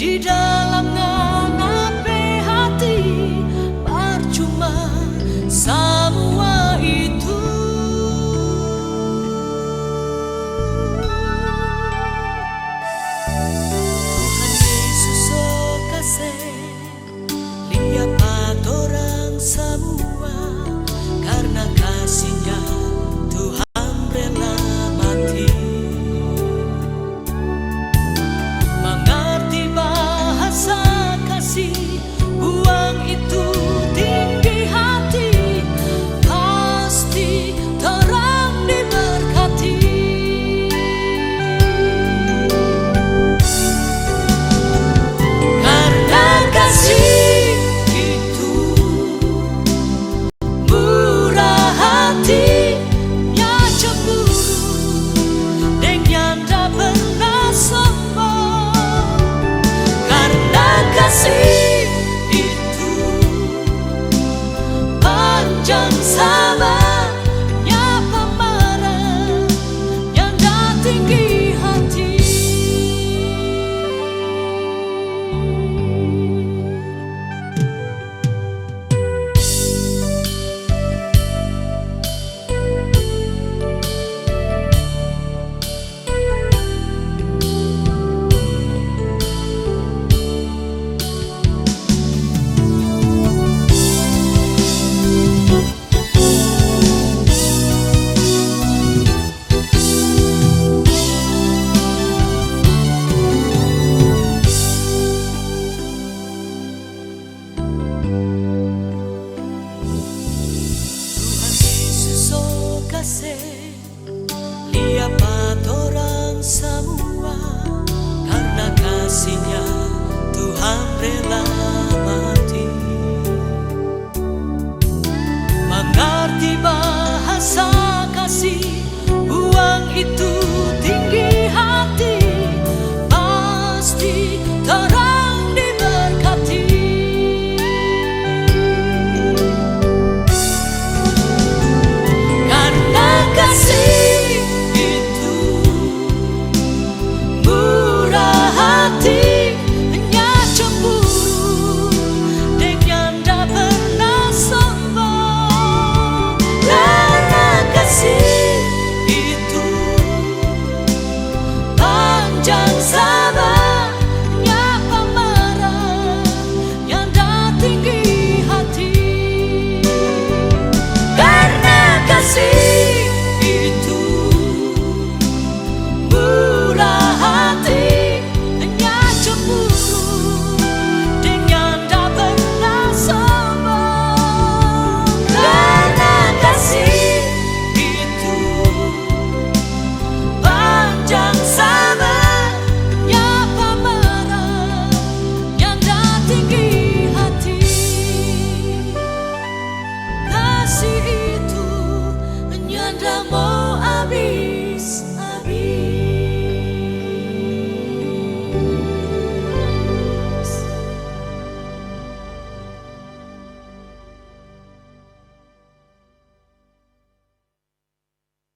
di dalam ngape hati, percuma semua itu. Tuhan Yesus oh kasih lihat orang semua, karena kasih-Nya Tuhan rela mati. Mengerti bahasa kasih, buang itu tinggi hati, pasti terang diberkati. Karena kasih itu murah hati, nya cemburu dengan tak pernah sombong. Karena kasih itu panjang sabar, nya pemarah yang tak tinggi hati. Tuhan Yesus oh kasih lihat orang semua, karena kasih-Nya Tuhan rela